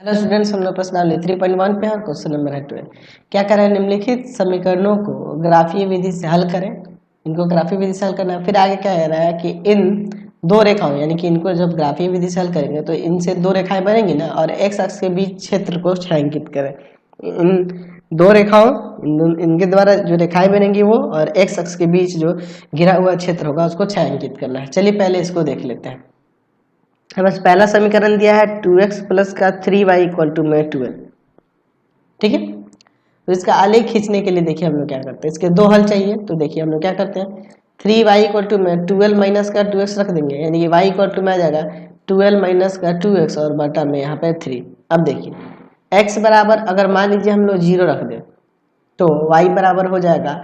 Hello students, हम लोग प्रश्नावली 3.1 पे हैं। क्वेश्चन नंबर है 12। क्या करें? निम्नलिखित समीकरणों को ग्राफीय विधि से हल करें। इनको ग्राफीय विधि से हल करना है। फिर आगे क्या कह रहा है कि इन दो रेखाओं यानी कि इनको जब ग्राफीय विधि से हल करेंगे तो इनसे दो रेखाएं बनेंगी ना, और एक्स अक्ष के बीच क्षेत्र को छायांकित करें। इन दो रेखाओं इनके द्वारा जो रेखाएं बनेंगी वो, और एक्स अक्ष के बीच जो घिरा हुआ क्षेत्र होगा उसको छायांकित करना है। चलिए पहले इसको देख लेते हैं। बस पहला समीकरण दिया है 2x प्लस का 3y इक्वल टू में 12। ठीक है, तो इसका आलेख खींचने के लिए देखिए हम लोग क्या करते हैं, इसके दो हल चाहिए। तो देखिए हम लोग क्या करते हैं, 3y इक्वल टू में 12 माइनस का 2x रख देंगे, यानी कि y इक्वल टू में आ जाएगा 12 माइनस का 2x और बटा में यहाँ पे 3। अब देखिए x बराबर अगर मान लीजिए हम लोग 0 रख दें तो y बराबर हो जाएगा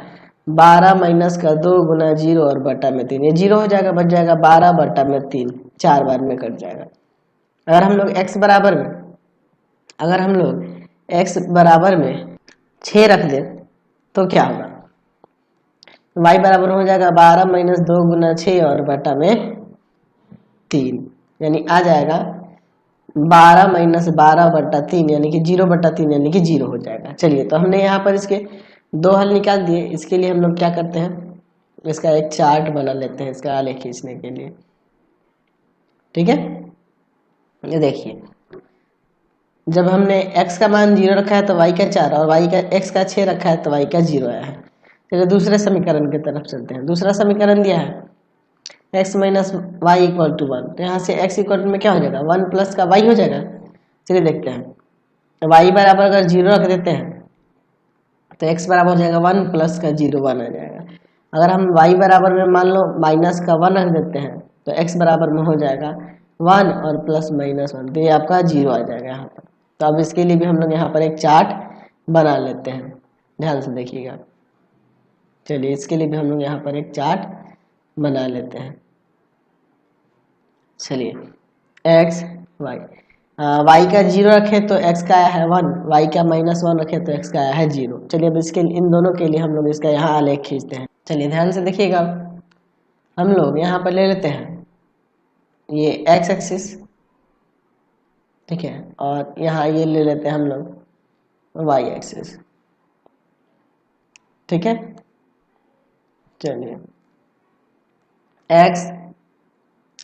12 माइनस का 2 गुना 0 और बटा में 3। ये 0 हो जाएगा, बच जाएगा 12 बटा में 3, 4 बार में कट जाएगा। अगर हम लोग x बराबर में x बराबर में 6 रख दें तो क्या होगा, y बराबर हो जाएगा 12 माइनस 2 गुना 6 और बटा में 3, यानी आ जाएगा 12 माइनस 12 बटा 3 यानी कि 0 बटा 3 यानी कि 0 हो जाएगा। चलिए, तो हमने यहाँ पर इसके दो हल निकाल दिए। इसके लिए हम लोग क्या करते हैं, इसका एक चार्ट बना लेते हैं इसका आलेख खींचने के लिए। ठीक है, ये देखिए जब हमने x का मान 0 रखा है तो y का 4 और y का x का 6 रखा है तो y का 0 आया है। चलिए दूसरे समीकरण की तरफ चलते हैं। दूसरा समीकरण दिया है x minus y equal to 1। तो यहाँ से x इक्वल टू में क्या हो जाएगा, 1 प्लस का y हो जाएगा। चलिए देखते हैं, तो y बराबर अगर 0 रख देते हैं तो x बराबर हो जाएगा 1 प्लस का 0, 1 आ जाएगा। अगर हम y बराबर में मान लो माइनस का 1 रख देते हैं तो x बराबर में हो जाएगा 1 और प्लस माइनस 1, तो ये आपका 0 आ जाएगा यहाँ पर। तो अब इसके लिए भी हम लोग यहाँ पर एक चार्ट बना लेते हैं, ध्यान से देखिएगा। चलिए इसके लिए भी हम लोग यहाँ पर एक चार्ट बना लेते हैं। चलिए x y, y का 0 रखे तो x का आया है 1, y का माइनस 1 रखे तो x का आया है 0। चलिए अब इसके इन दोनों के लिए हम लोग इसका यहाँ आलेख खींचते हैं। चलिए ध्यान से देखिएगा, हम लोग यहाँ पर ले लेते हैं ये x एक्सिस, ठीक है, और यहाँ ये ले लेते हैं हम लोग y एक्सिस। ठीक है, चलिए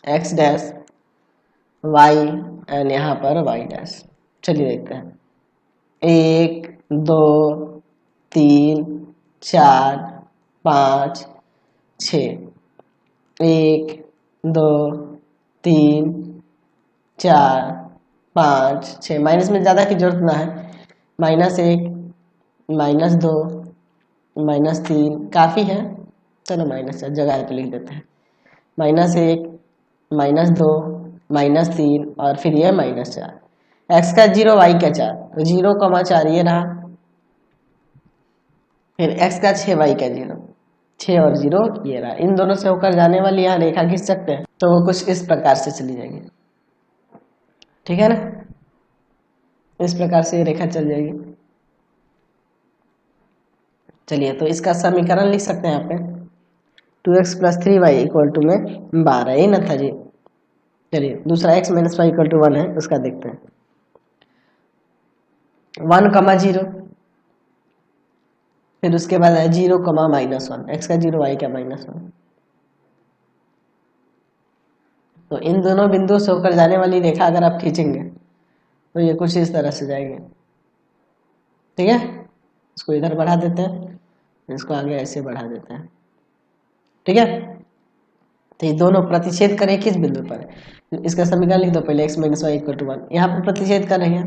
x डैश y एंड यहाँ पर y डैश। चलिए देखते हैं, 1 2 3 4 5 6, 1 2 3 4 5 6, माइनस में ज़्यादा की जरूरत ना है, -1 -2 -3 काफ़ी है। चलो माइनस जगह पे लिख देते हैं, -1 -2 -3 और फिर ये -4। x का 0 y का 4, तो 0,4 ये रहा, फिर x का 6 y का 0, 6 और 0 ये रहा। इन दोनों से होकर जाने वाली यहाँ रेखा खींच सकते हैं, तो वो कुछ इस प्रकार से चली जाएगी। ठीक है ना, इस प्रकार से ये रेखा चल जाएगी। चलिए तो इसका समीकरण लिख सकते हैं यहाँ पे, 2x plus 3y equal to में 12, यही ना था जी। चलिए दूसरा x minus y equal to 1 है, उसका देखते हैं। 1,0, फिर उसके बाद है 0, -1, x का 0 y का -1। तो इन दोनों बिंदुओं से होकर जाने वाली रेखा अगर आप खींचेंगे तो ये कुछ इस तरह से जाएगी। ठीक है, इसको इधर बढ़ा देते हैं, इसको आगे ऐसे बढ़ा देते हैं। ठीक है, तो ये दोनों प्रतिच्छेद करें किस बिंदु पर, इसका समीकरण लिख दो पहले, x minus y equal to 1। यहाँ पर प्रतिच्छेद कर रहे हैं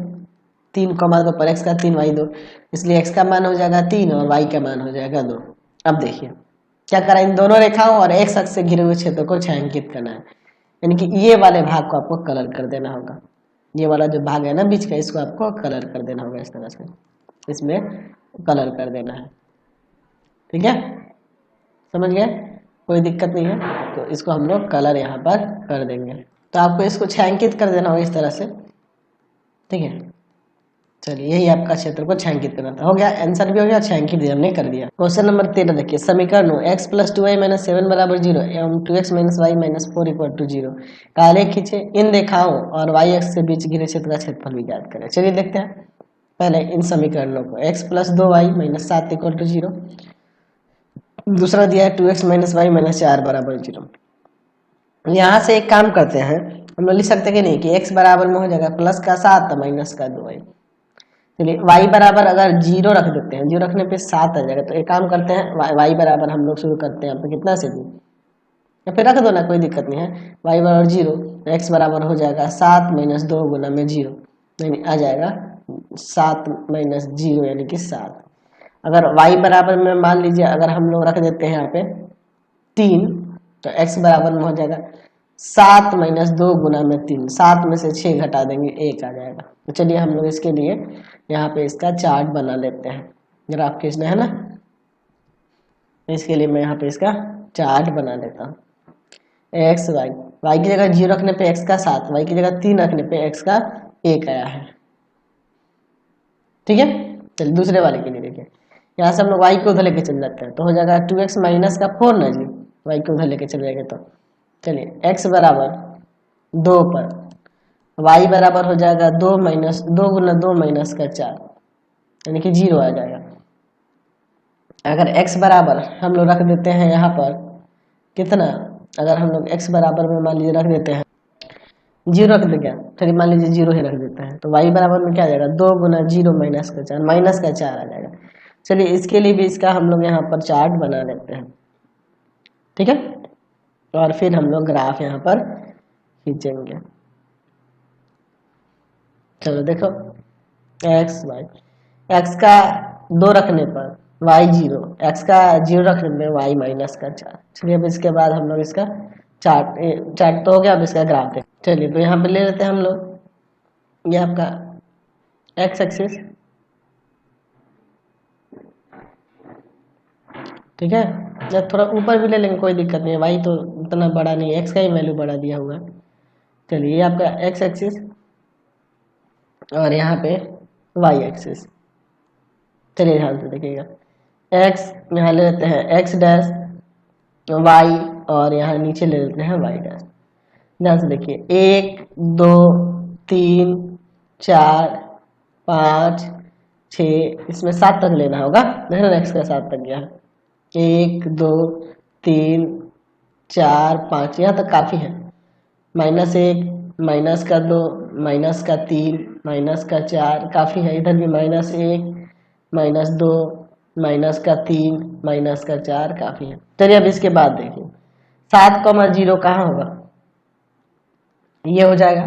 3, 2 पर x का 3 y 2, इसलिए x का मान हो जाएगा 3 और y का मान हो जाएगा 2। अब देखिए क्या करा, इन दोनों रेखाओं और x अक्ष से घिरे हुए क्षेत्र को छायांकित करना है, यानी कि ये वाले भाग को आपको कलर कर देना होगा। ये वाला जो भाग है ना बीच का, इसको आपको कलर कर देना होगा, इस तरह से इसमें कलर कर देना है। ठीक है, समझ गए, कोई दिक्कत नहीं है। तो इसको हम लोग कलर यहाँ पर कर देंगे, तो आपको इसको छायांकित कर देना होगा इस तरह से। ठीक है, चलिए यही आपका क्षेत्र को छायांकित करना था। हो गया, आंसर भी हो गया, छायांकित भी हमने कर दिया। क्वेश्चन नंबर 13 देखिए, समीकरण x + 2y - 7 = 0 एवं 2x - y - 4 = 0 का आलेख खींचे, इन रेखाओं और y अक्ष के बीच घिरे क्षेत्र का क्षेत्रफल भी ज्ञात करें। चलिए देखते हैं पहले इन समीकरणों को। x + 2y - 7 = 0, दूसरा दिया है 2x - y - 4 = 0। यहाँ से एक काम करते हैं, हम लोग लिख सकते हैं कि नहीं कि x बराबर में हो जाएगा +7 - 2y। चलिए y बराबर अगर 0 रख देते हैं, 0 रखने पे 7 आ जाएगा। तो एक काम करते हैं, y बराबर हम लोग शुरू करते हैं यहाँ पे कितना से भी, या फिर रख दो ना, कोई दिक्कत नहीं है। y बराबर 0, x बराबर हो जाएगा 7 - 2 गुना में 0, यानी आ जाएगा 7 - 0 यानी कि 7। अगर y बराबर में मान लीजिए अगर हम लोग रख देते हैं यहाँ पे 3, तो x बराबर में हो जाएगा 7 - 2 गुना में 3, 7 में से 6 घटा देंगे 1 आ जाएगा। तो चलिए हम लोग इसके लिए यहाँ पे इसका चार्ट बना लेते हैं, ग्राफ खींचना है ना, इसके लिए मैं यहाँ पे इसका चार्ट बना लेता हूँ। एक्स वाई की जगह 0 रखने पे x का 7, y की जगह 3 रखने पे x का 1 आया है। ठीक है, चलिए दूसरे वाले के लिए देखिए, यहाँ से हम लोग y को उधर लेके चल जाते हैं, तो हो जाएगा 2x - का 4 ना जी, y को उधर लेके चले जाएंगे। तो चलिए x बराबर 2 पर y बराबर हो जाएगा 2 गुना 2 - का 4, यानी कि 0 आ जाएगा। अगर x बराबर हम लोग रख देते हैं यहाँ पर कितना, अगर हम लोग x बराबर में मान लीजिए रख देते हैं 0 रख देंगे, चलिए मान लीजिए 0 ही रख देते हैं, तो y बराबर में क्या आ जाएगा 2 गुना 0 - का 4, -4 आ जाएगा। चलिए इसके लिए भी इसका हम लोग यहाँ पर चार्ट बना लेते हैं। ठीक है, और फिर हम लोग ग्राफ यहाँ पर खींचेंगे। चलो देखो x का 2 रखने पर y 0, x का 0 रखने पर y - का 4। चलिए अब इसके बाद हम लोग इसका चार्ट तो हो गया, अब इसका ग्राफ देख। चलिए तो यहाँ पे ले लेते हैं हम लोग, ये आपका x एक्सिस, ठीक है, या थोड़ा ऊपर भी ले लेंगे कोई दिक्कत नहीं है, y तो उतना बड़ा नहीं है, x का ही वैल्यू बड़ा दिया हुआ है। चलिए ये आपका x एक्सिस और यहाँ पे y एक्सिस। चलिए ध्यान से देखिएगा, x यहाँ ले लेते हैं x डैश, y और यहाँ नीचे ले लेते हैं y डैश। ध्यान से देखिए 1 2 3 4 5 6, इसमें 7 तक लेना होगा, देखो x का 7 तक गया है। 1 2 3 4 5, यहाँ तक काफ़ी है। -1 -का 2 -का 3 -का 4 काफ़ी है। इधर भी -1 -2 -का 3 -का 4 काफ़ी है। चलिए अब इसके बाद देखिए 7,0 कहाँ होगा, ये हो जाएगा,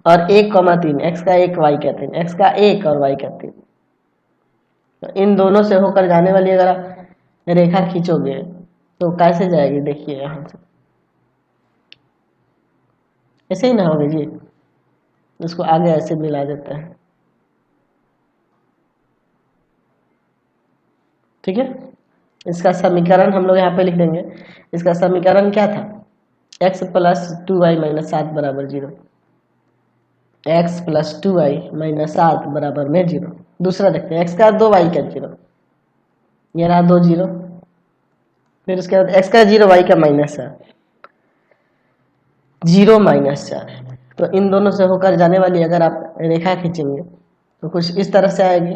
और 1,3 x का 1 y का 3, x का 1 और y का 3, तो इन दोनों से होकर जाने वाली अगर आप रेखा खींचोगे तो कैसे जाएगी, देखिए यहाँ से ऐसे ही ना होगी जी, उसको आगे ऐसे मिला देते हैं। ठीक है, इसका समीकरण हम लोग यहाँ पे लिख देंगे। इसका समीकरण क्या था, x + 2y - 7 = 0, x + 2y - 7 = 0। दूसरा देखते हैं x का 2y का 0, ये रहा 2 0, फिर उसके बाद x का 0 y का -4, 0 -4। तो इन दोनों से होकर जाने वाली अगर आप रेखा खींचेंगे तो कुछ इस तरह से आएगी,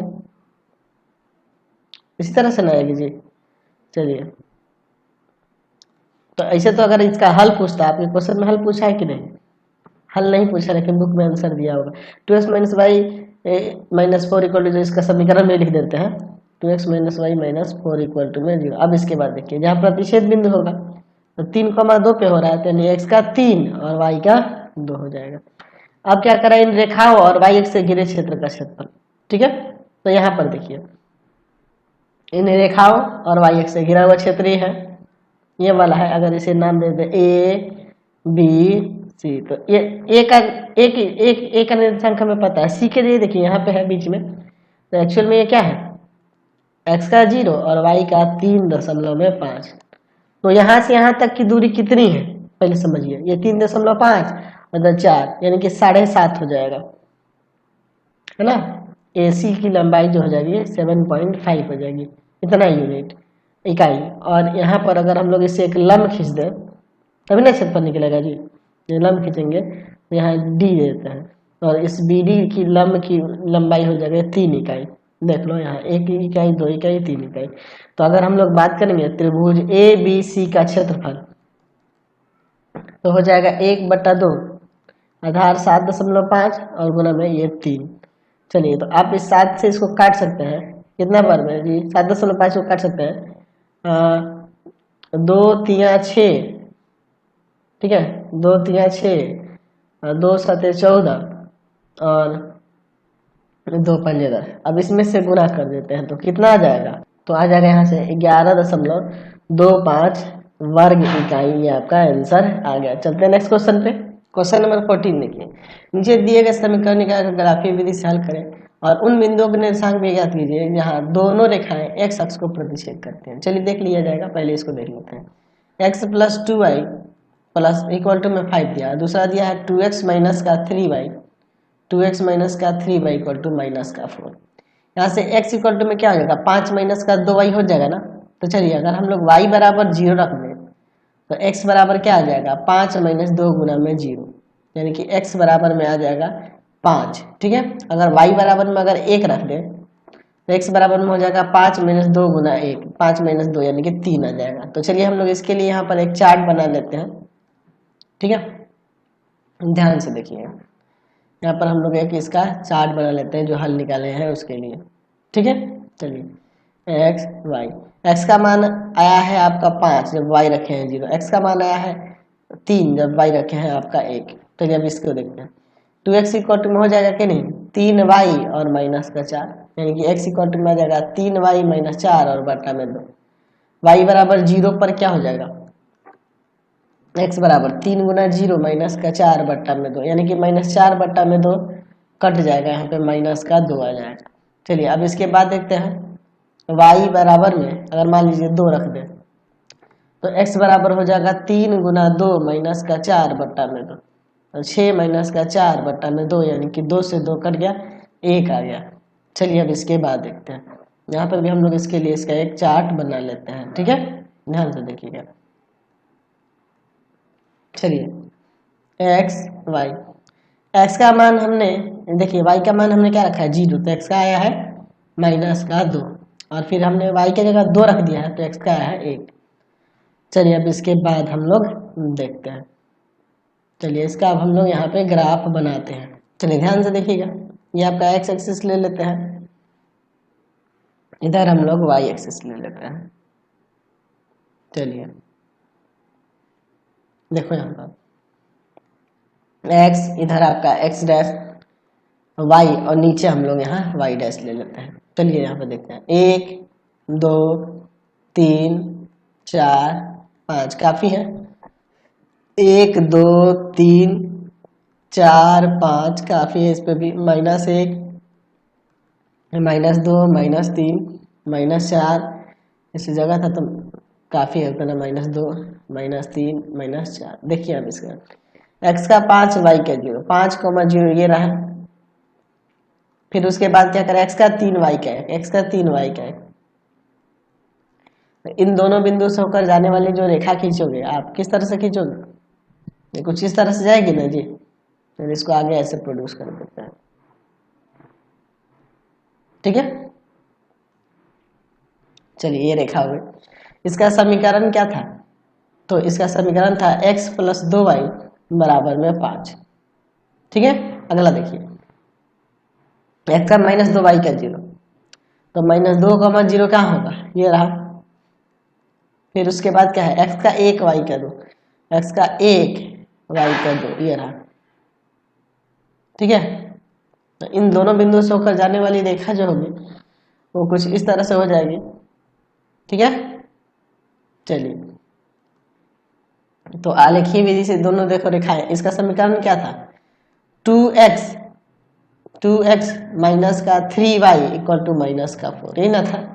इसी तरह से ना आएगी जी। चलिए तो ऐसे तो अगर इसका हल पूछता, आपके क्वेश्चन में हल पूछा है कि नहीं, हल नहीं पूछा, लेकिन बुक में आंसर दिया होगा। 2x - y - 4 = 0, इसका समीकरण में लिख देते हैं 2x - y - 4 = 0। अब इसके बाद देखिए जहाँ प्रतिच्छेद बिंदु होगा तो 3,2 पे हो रहा है, तो x का 3 और y का 2 हो जाएगा। अब क्या करें, इन रेखाओं और y अक्ष से घिरे क्षेत्र का क्षेत्रफल। ठीक है, तो यहाँ पर देखिए इन रेखाओं और y अक्ष से घिरा हुआ क्षेत्र है, ये वाला है। अगर इसे नाम दे दे A B C, तो ये एक निर्देशांक हमें पता है, C के लिए देखिए यहाँ पे है बीच में, तो एक्चुअल में ये क्या है, x का 0 और y का 3.5। तो यहाँ से यहाँ तक की दूरी कितनी है पहले समझिए, ये 3.5 और 4, यानी कि 7.5 हो जाएगा, है ना। AC की लंबाई जो हो जाएगी 7.5 हो जाएगी, इतना यूनिट इकाई। और यहाँ पर अगर हम लोग इससे एक लंब खींच दें तभी ना क्षेत्रफल निकलेगा जी। ये लंब खींचेंगे तो यहाँ D देते हैं और इस BD की लंब की लंबाई हो जाएगी 3 इकाई। देख लो यहाँ 1 इकाई 2 इकाई 3 इकाई। तो अगर हम लोग बात करेंगे त्रिभुज ABC का क्षेत्रफल तो हो जाएगा 1/2, आधार 7.5 और गुना में ये 3। चलिए तो आप इस 7 से इसको काट सकते हैं, कितना बार में जी 7.5 को काट सकते हैं 2 3 6, ठीक है 2 3 6 2 7 14 और 2 5 10। अब इसमें से गुना कर देते हैं तो कितना आ जाएगा, तो आ जाएगा यहाँ से 11.25 वर्ग इकाई। ये आपका आंसर आ गया। चलते हैं नेक्स्ट क्वेश्चन पे। क्वेश्चन नंबर 14 देखिए, नीचे दिए गए समीकरण का ग्राफीय विधि से हल करें और उन बिंदुओं के निर्देशांक भी ज्ञात कीजिए जहाँ दोनों रेखाएं x अक्ष को प्रतिच्छेद करते हैं। चलिए देख लिया जाएगा, पहले इसको देख लेते हैं। x + 2y plus equal to में 5 दिया, दूसरा दिया है 2x माइनस का 3y, 2x माइनस का 3y इक्वल टू माइनस का 4। यहाँ से x इक्वल टू में क्या हो जाएगा 5 माइनस का 2y हो जाएगा ना। तो चलिए अगर हम लोग y बराबर 0 रख दें तो x बराबर क्या आ जाएगा 5 माइनस 2 गुना में 0, यानी कि x बराबर में आ जाएगा 5। ठीक है, अगर y बराबर में अगर 1 रख दें तो x बराबर में हो जाएगा 5 माइनस 2 गुना 1, 5 माइनस 2 यानी कि 3 आ जाएगा। तो चलिए हम लोग इसके लिए यहाँ पर एक चार्ट बना लेते हैं। ठीक है, ध्यान से देखिए, यहाँ पर हम लोग एक इसका चार्ट बना लेते हैं जो हल निकाले हैं उसके लिए। ठीक है, चलिए x y, x का मान आया है आपका 5 जब y रखे हैं 0, x का मान आया है 3 जब y रखे हैं आपका 1। तो जब इसको देखते हैं 2x इक्वल टू में हो जाएगा कि नहीं 3y और माइनस का 4, यानी कि x इक्वल टू में आ जाएगा 3y माइनस 4 और बटा में 2। y बराबर 0 पर क्या हो जाएगा x बराबर 3 गुना 0 माइनस का 4 बटा में 2, यानी कि माइनस 4 बटा में 2 कट जाएगा, यहाँ पे माइनस का 2 आ जाएगा। चलिए अब इसके बाद देखते हैं y बराबर में अगर मान लीजिए 2 रख दें तो x बराबर हो जाएगा 3 गुना 2 माइनस का 4 बटा में 2 और 6 माइनस का 4 बटा में 2, यानी कि 2 से 2 कट गया 1 आ गया। चलिए अब इसके बाद देखते हैं, यहाँ पर भी हम लोग इसके लिए इसका एक चार्ट बना लेते हैं। ठीक है, ध्यान से देखिएगा। चलिए x y, x का मान हमने देखिए y का मान हमने क्या रखा है 0, तो x का आया है माइनस का 2 और फिर हमने y की जगह 2 रख दिया है तो x का आया है 1। चलिए अब इसके बाद हम लोग देखते हैं, चलिए इसका अब हम लोग यहाँ पे ग्राफ बनाते हैं। चलिए ध्यान से देखिएगा, ये आपका x एक्सिस ले लेते हैं, इधर हम लोग y एक्सिस ले लेते हैं। चलिए देखो यहाँ पर x इधर आपका x डैश y और नीचे हम लोग यहाँ y डैश ले लेते हैं। चलिए यहाँ पे देखते हैं 1 2 3 4 5 काफी है, 1 2 3 4 5 काफी है। इस पे भी -1 -2 -3 -4 इस जगह था तो काफी है उतना, -2 -3 -4। देखिए अब इसका x का 5 y का 0, 5,0 ये रहा, फिर उसके बाद क्या करें x का 3 y का है, x का 3 y का है। इन दोनों बिंदु से होकर जाने वाली जो रेखा खींचोगे आप किस तरह से खींचोगे, ये कुछ इस तरह से जाएगी ना जी। फिर इसको आगे ऐसे प्रोड्यूस कर देते हैं। ठीक है, चलिए ये रेखा हो गई। इसका समीकरण क्या था, तो इसका समीकरण था x + 2y बराबर में 5। ठीक है, अगला देखिए x का -2y का 0, तो -2, 0 कहाँ होगा ये रहा। फिर उसके बाद क्या है x का 1 y का 2, x का 1 y का 2 ये रहा। ठीक है, तो इन दोनों बिंदुओं से होकर जाने वाली रेखा जो होगी वो कुछ इस तरह से हो जाएगी। ठीक है, चलिए तो आलेखीय विधि से दोनों देखो रेखाएं, इसका समीकरण क्या था 2x माइनस का 3y इक्वल टू माइनस का 4, यही ना था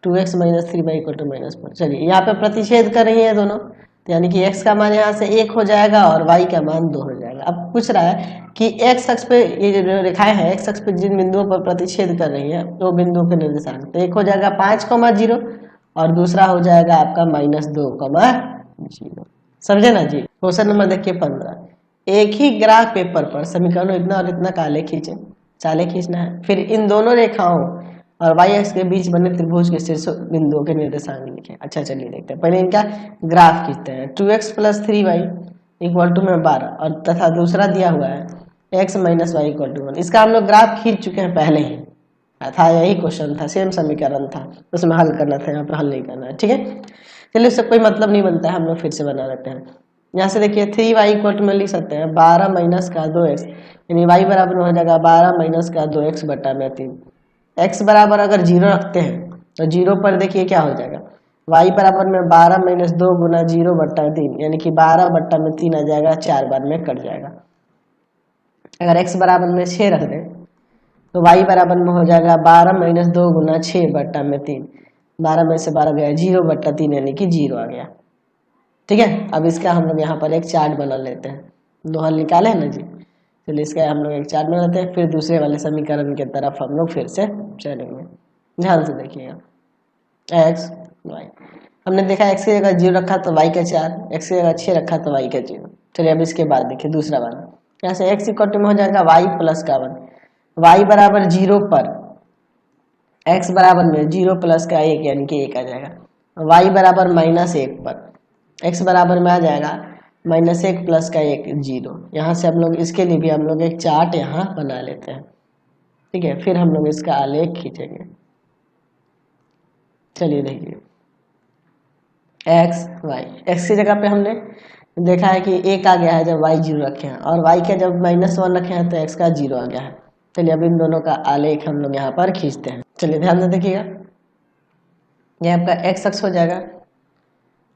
2x minus 3y equal to -4। चलिए यहाँ पे प्रतिच्छेद कर रही है दोनों, तो यानी कि x का मान यहाँ से 1 हो जाएगा और y का मान 2 हो जाएगा। अब पूछ रहा है कि एक्स अक्ष पे ये जो रेखाएं हैं एक्स अक्ष पे जिन बिंदुओं पर प्रतिच्छेद कर रही है वो बिंदुओं के निर्देशांक, तो एक हो जाएगा 5,0 और दूसरा हो जाएगा आपका -2,0। समझे ना जी। क्वेश्चन नंबर देखिए 15, एक ही ग्राफ पेपर पर समीकरण इतना और इतना काले खींचे, चाले खींचना है, फिर इन दोनों रेखाओं और y अक्ष के बीच बने त्रिभुज के शीर्ष बिंदुओं के निर्देशांक लिखें। अच्छा चलिए देखते हैं, पहले इनका ग्राफ खींचते हैं। 2x + 3y = में 12 और तथा दूसरा दिया हुआ है x - y = 1। इसका हम लोग ग्राफ खींच चुके हैं पहले ही, था यही क्वेश्चन था, सेम समीकरण था, उसमें हल करना था, यहाँ पर हल नहीं करना है। ठीक है, चलिए उससे कोई मतलब नहीं बनता है, हम लोग फिर से बना लेते हैं। यहाँ से देखिए 3y में लिख सकते हैं 12 - 2x, यानी y बराबर हो जाएगा 12 - 2x बटा में 3। x बराबर अगर 0 रखते हैं तो 0 पर देखिए क्या हो जाएगा, y बराबर में 12 - 2 गुना 0 बटा 3, यानी कि 12 बटा में 3 आ जाएगा, 4 बार में कट जाएगा। अगर x बराबर में 6 रख दें तो y बराबर में हो जाएगा 12 - 2 गुना 6 बटा में 3, 12 में से 12 गया 0 बटा 3, यानी कि 0 आ गया। ठीक है, अब इसका हम लोग यहाँ पर एक चार्ट बना लेते हैं, दो हल निकाले हैं ना जी। चलिए इसका हम लोग एक चार्ट बनाते हैं, फिर दूसरे वाले समीकरण की तरफ हम लोग फिर से चलेंगे। ध्यान से देखिएगा, x y हमने देखा x की जगह 0 रखा तो y का 4, x की जगह 6 रखा तो y का 0। चलिए अब इसके बाद देखिए दूसरा वाला, यहाँ से x = में हो जाएगा y + का 1, y बराबर 0 पर x बराबर में 0 + का 1 यानी कि 1 आ जाएगा, y बराबर -1 पर x बराबर में आ जाएगा -1 + का 1 0। यहाँ से हम लोग इसके लिए भी हम लोग एक चार्ट यहाँ बना लेते हैं। ठीक है, फिर हम लोग इसका आलेख खींचेंगे। चलिए देखिए x y, x की जगह पे हमने देखा है कि 1 आ गया है जब y 0 रखे हैं, और y के जब -1 रखे हैं तो x का 0 आ गया है। चलिए अब इन दोनों का आलेख हम लोग यहाँ पर खींचते हैं। चलिए ध्यान से देखिएगा, ये आपका x अक्ष हो जाएगा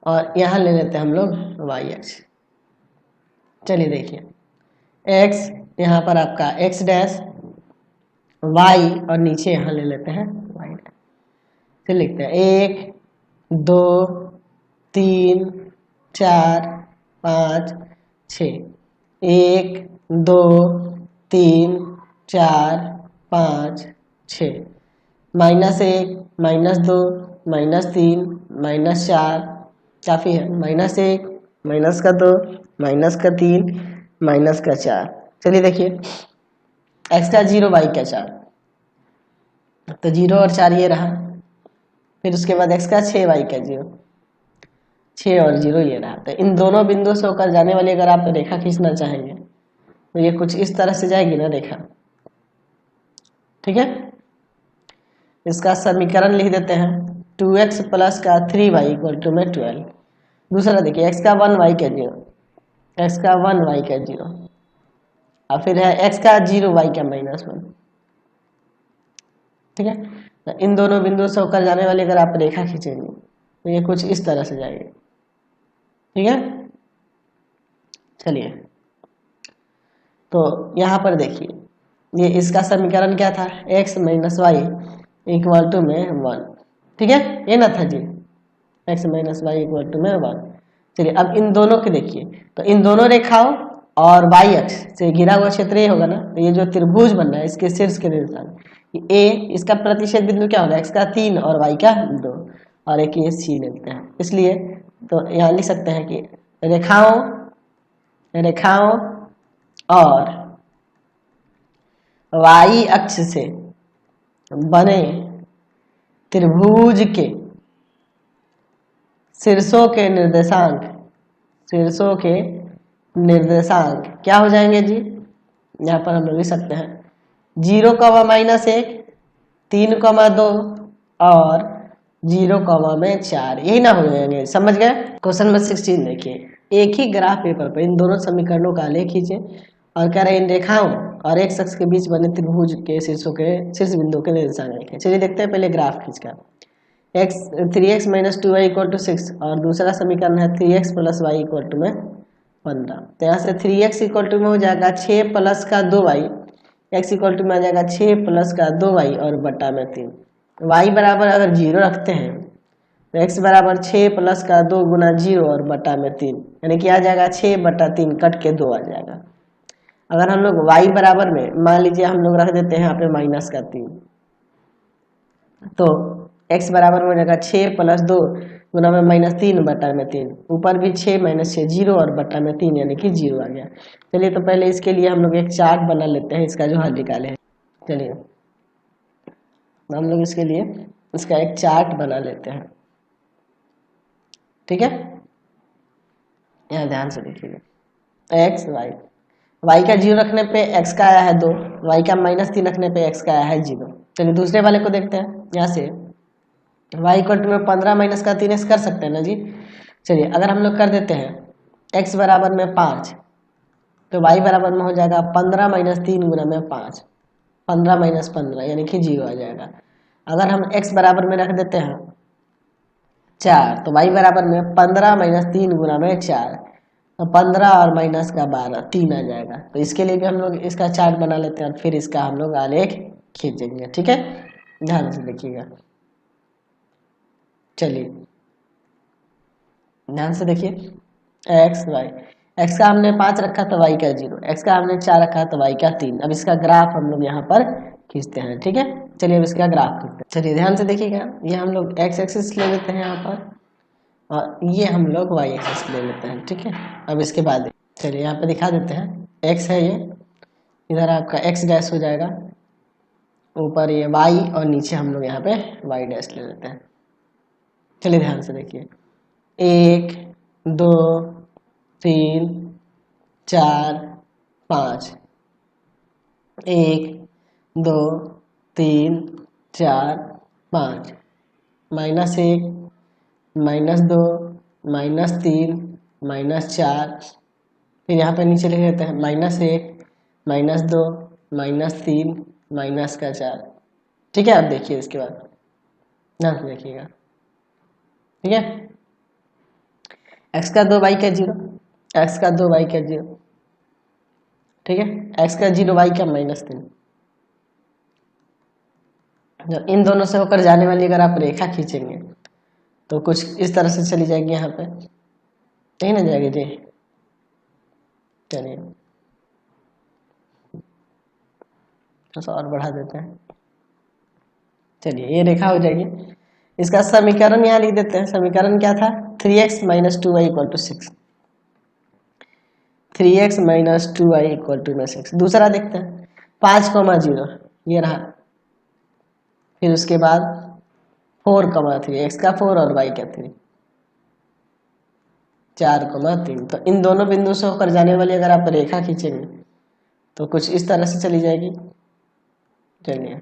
और यहाँ ले लेते हैं हम लोग y अक्ष। चलिए देखिए x यहाँ पर आपका x डैश, y और नीचे यहाँ ले लेते हैं y डैश। फिर लिखते हैं 1 2 3 4 5 6, 1 2 3 4 5 6, -1 -2 -3 -4 काफ़ी है, -1 -2 -3 -4। चलिए देखिए x का 0 y का 4, तो 0 और 4 ये रहा, फिर उसके बाद x का 6 y का 0, 6 और 0 ये रहा। तो इन दोनों बिंदुओं से होकर जाने वाली अगर आप रेखा खींचना चाहेंगे तो ये कुछ इस तरह से जाएगी ना रेखा। ठीक है, इसका समीकरण लिख देते हैं 2x + का 3y = में 12। दूसरा देखिए x का 1 y का 0, x का 1 y का 0, और फिर है x का 0 y का -1। ठीक है, तो इन दोनों बिंदुओं से होकर जाने वाली अगर आप रेखा खींचेंगे तो ये कुछ इस तरह से जाएगी। ठीक है, चलिए तो यहाँ पर देखिए ये इसका समीकरण क्या था, x - y = में 1। ठीक है, ये ना था जी, x - y = में 1। चलिए अब इन दोनों के देखिए, तो इन दोनों रेखाओं और y अक्ष से घिरा हुआ क्षेत्र ये होगा ना, तो ये जो त्रिभुज बन रहा है इसके शीर्ष के निर्देशांक a, इसका प्रतिच्छेद बिंदु क्या होगा, x का 3 और y का 2, और एक ये c लेते हैं। इसलिए तो यहाँ लिख सकते हैं कि रेखाओं और y अक्ष से बने त्रिभुज के शीर्षों के निर्देशांक क्या हो जाएंगे जी, यहाँ पर हम लोग लिख सकते हैं 0, -1, 3, 2 और 0, 4, यही ना हो जाएंगे। समझ गए। क्वेश्चन नंबर 16 देखिए, एक ही ग्राफ पेपर पर इन दोनों समीकरणों का आलेख खींचे और कह रहे हैं इन रेखाओं और एक शख्स के बीच बने त्रिभुज के शीर्ष बिंदु के निर्देशांक लिखें। चलिए देखते हैं पहले ग्राफ खींचकर। 3x - 2y = 6 और दूसरा समीकरण है 3x + y = में 15। तो यहाँ से 3x = में हो जाएगा 6 + का 2y, x = में आ जाएगा 6 + का 2y और बटा में 3। y बराबर अगर 0 रखते हैं तो x बराबर 6 + का 2 गुना 0 और बटा में 3, यानी कि आ जाएगा 6 बटा 3 कट के 2 आ जाएगा। अगर हम लोग y बराबर में मान लीजिए हम लोग रख देते हैं यहाँ पे -3, तो x बराबर में हो जाएगा 6 + 2 गुना में -3/3, ऊपर भी 6 - 6 0 और बटा में 3 यानी कि 0 आ गया। चलिए तो पहले इसके लिए हम लोग एक चार्ट बना लेते हैं, इसका जो हल निकाले हैं। चलिए हम लोग इसके लिए इसका एक चार्ट बना लेते हैं, ठीक है। यहाँ ध्यान से देखिएगा, x y का 0 रखने पे x का आया है 2, y का -3 रखने पे x का आया है 0। चलिए दूसरे वाले को देखते हैं। यहाँ से y में 15 - का 3x कर सकते हैं ना जी। चलिए अगर हम लोग कर देते हैं x बराबर में 5, तो y बराबर में हो जाएगा 15 - 3 गुना में 5, 15 - 15 यानी कि 0 आ जाएगा। अगर हम x बराबर में रख देते हैं 4, तो y बराबर में 15 - 3 गुना में 4, तो 15 और माइनस का 12, 3 आ जाएगा। तो इसके लिए भी हम लोग इसका चार्ट बना लेते हैं और फिर इसका हम लोग आलेख खींचेंगे, ठीक है। ध्यान से देखिएगा, चलिए ध्यान से देखिए, x का हमने 5 रखा तो y का 0, x का हमने 4 रखा तो y का 3। अब इसका ग्राफ हम लोग यहाँ पर खींचते हैं, ठीक है। चलिए अब इसका ग्राफ खींचते हैं। चलिए ध्यान से देखिएगा, ये हम लोग x एक्सिस ले लेते हैं यहाँ पर, और ये हम लोग y एक्सिस ले लेते हैं, ठीक है। अब इसके बाद चलिए यहाँ पे दिखा देते हैं, x है ये, इधर आपका x डैश हो जाएगा, ऊपर ये y और नीचे हम लोग यहाँ पे y डैश ले लेते हैं। चलिए ध्यान से देखिए, 1 2 3 4 5, 1 2 3 4 5, -1 -2 -3 -4, फिर यहाँ पे नीचे लिख देते हैं -1 -2 -3 -4, ठीक है। अब देखिए इसके बाद ध्यान से देखिएगा, ठीक है। x का 2 y का 0, x का 2 y का 0, ठीक है। x का 0 y का -3, जब इन दोनों से होकर जाने वाली अगर आप रेखा खींचेंगे तो कुछ इस तरह से चली जाएगी, यहाँ पे नहीं ना जाएगी जी। चलिए थोड़ा और बढ़ा देते हैं, चलिए ये रेखा हो जाएगी। इसका समीकरण यहाँ लिख देते हैं। समीकरण क्या था, 3x - 2y = 6, 3x - 2y = 6। दूसरा देखते हैं 5, 0 ये रहा, फिर उसके बाद 4, 3, x का 4 और y का 3, 4, 3। तो इन दोनों बिंदु से होकर जाने वाली अगर आप रेखा खींचेंगे तो कुछ इस तरह से चली जाएगी। चलिए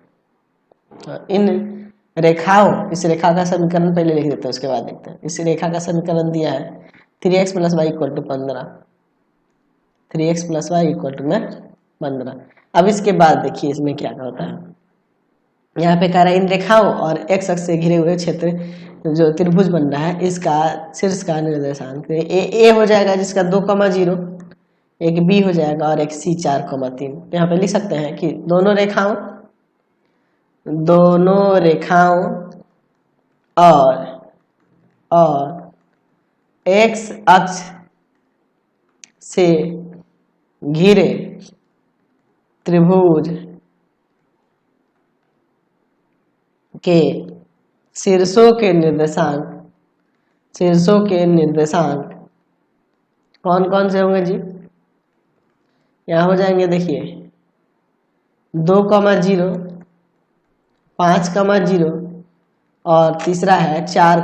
इन रेखाओं, इस रेखा का समीकरण पहले लिख देते हैं, उसके बाद देखते हैं। इस रेखा का समीकरण दिया है 3x + y = 15, 3x + y = 15। अब इसके बाद देखिए इसमें क्या होता है, यहाँ पे कह रहा है इन रेखाओं और x अक्ष से घिरे हुए क्षेत्र जो त्रिभुज बन रहा है, इसका शीर्ष का निर्देशांक ए हो जाएगा जिसका 2, 0, एक b हो जाएगा और एक c 4, 3। यहाँ पे लिख सकते हैं कि दोनों रेखाओं और x अक्ष से घिरे त्रिभुज के शीर्षों के निर्देशांक कौन कौन से होंगे जी, यहाँ हो जाएंगे देखिए 2, 0, 5, 0 और तीसरा है 4,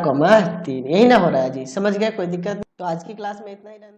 3। यही ना हो रहा है जी, समझ गए, कोई दिक्कत नहीं। तो आज की क्लास में इतना ही रहने